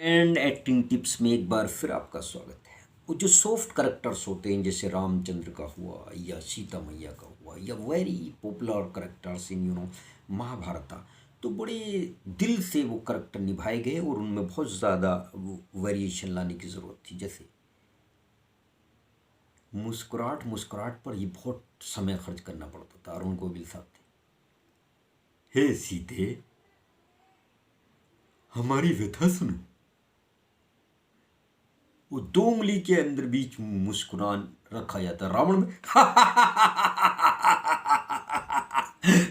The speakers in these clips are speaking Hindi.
एंड एक्टिंग टिप्स में एक बार फिर आपका स्वागत है। वो जो सॉफ्ट करेक्टर्स होते हैं जैसे रामचंद्र का हुआ या सीता मैया का हुआ या वेरी पॉपुलर करेक्टर्स इन महाभारता, तो बड़े दिल से वो करेक्टर निभाए गए और उनमें बहुत ज़्यादा वेरिएशन लाने की ज़रूरत थी। जैसे मुस्कुराहट मुस्कुराहट पर ही बहुत समय खर्च करना पड़ता था। अरुण गोविल साहब थे, हे सीते हमारी व्यथा सुनो। वो 2 उंगली के अंदर बीच मुस्कुरान रखा जाता रावण में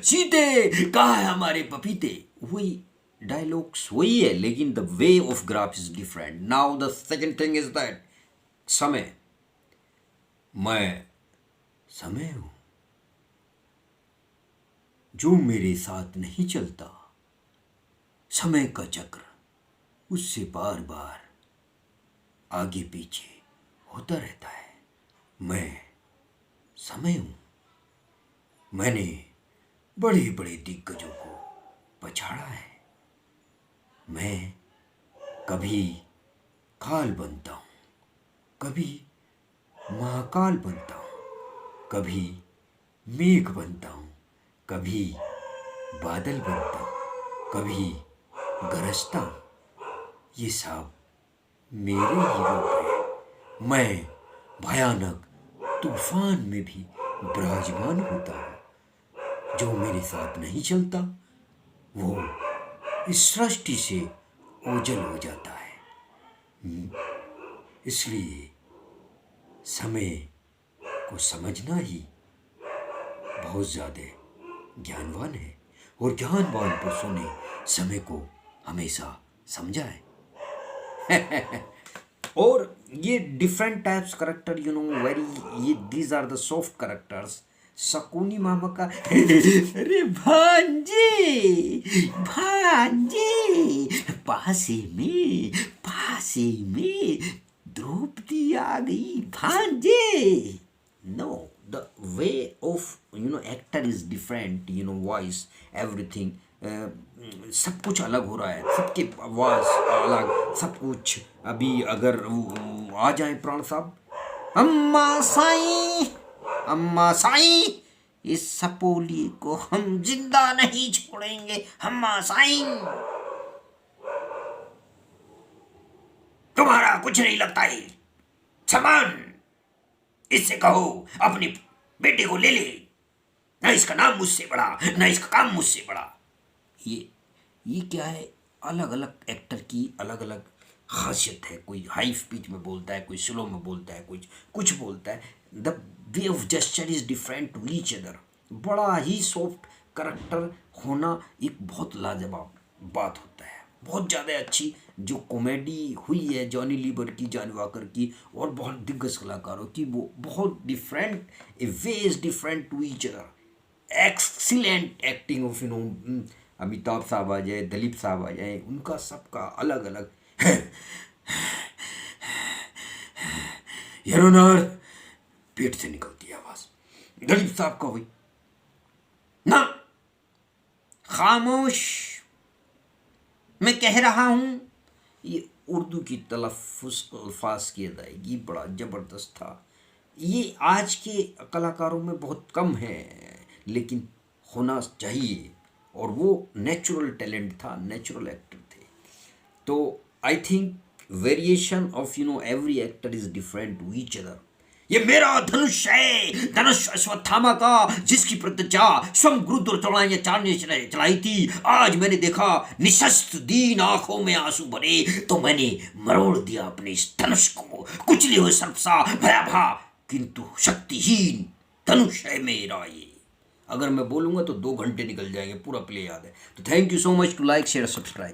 सीते कहा है हमारे पपीते। वही डायलॉग्स वही है, लेकिन the way of graph is different. Now the second thing is that समय, मैं समय हूं जो मेरे साथ नहीं चलता। समय का चक्र उससे बार बार आगे पीछे होता रहता है। मैं समय हूं, मैंने बड़े बड़े दिग्गजों को पछाड़ा है। मैं कभी काल बनता हूं, कभी महाकाल बनता हूं, कभी मेघ बनता हूं, कभी बादल बनता हूं, कभी गरजता हूं। ये सब मेरे ही रूप है। मैं भयानक तूफान में भी विराजमान होता हूँ। जो मेरे साथ नहीं चलता वो इस सृष्टि से ओझल हो जाता है। इसलिए समय को समझना ही बहुत ज़्यादा ज्ञानवान है, और ज्ञानवान पुरुषों ने समय को हमेशा समझा है। और ये डिफरेंट टाइप्स करेक्टर वेरी, ये these are the soft characters. Shakuni मामा का अरे भांजे भांजे, पासे में द्रौपदी आ गई भांजे। No, the way of actor is different, voice everything, सब कुछ अलग हो रहा है, सबके आवाज़ अलग, सब कुछ। अभी अगर आ जाए प्राण साहब, अम्मा साई इस सपोली को हम जिंदा नहीं छोड़ेंगे, अम्मा साई तुम्हारा कुछ नहीं लगता है सामान, इससे कहो अपनी बेटे को ले ले, ना इसका नाम मुझसे बड़ा ना इसका काम मुझसे बड़ा। ये क्या है, अलग अलग एक्टर की अलग अलग खासियत है। कोई हाई स्पीच में बोलता है, कोई स्लो में बोलता है, कुछ बोलता है। The way of gesture is different to each other. बड़ा ही सॉफ्ट करेक्टर होना एक बहुत लाजवाब बात होता है। बहुत ज़्यादा अच्छी जो कॉमेडी हुई है जॉनी लीवर की, जॉन वॉकर की और बहुत दिग्गज कलाकारों की, वो बहुत different, a way is different to each other. Excellent acting of Amitabh साहब आ जाए, दिलीप साहब आ जाए, उनका सबका अलग अलग यरोनार पेट से निकलती है आवाज। दिलीप साहब का हुई ना, खामोश मैं कह रहा हूं। ये उर्दू की तलफ़ुज़ अल्फाज की अदायगी बड़ा ज़बरदस्त था। ये आज के कलाकारों में बहुत कम है, लेकिन होना चाहिए, और वो नेचुरल टैलेंट था, नेचुरल एक्टर थे। तो I think variation of every actor is different to each other. ये मेरा धनुष है, धनुष अश्वत्थामा का, जिसकी प्रतिज्ञा स्वयं गुरु द्रोणाचार्य ने चलाई थी। आज मैंने देखा निशस्त्र दीन आंखों में आंसू भरे, तो मैंने मरोड़ दिया अपने इस धनुष को। कुचले हुए सर्पसा भयाभा किंतु शक्तिहीन धनुष है मेरा ये। अगर मैं बोलूंगा तो 2 घंटे निकल जाएंगे, पूरा प्ले याद है। तो thank you so much to like share subscribe.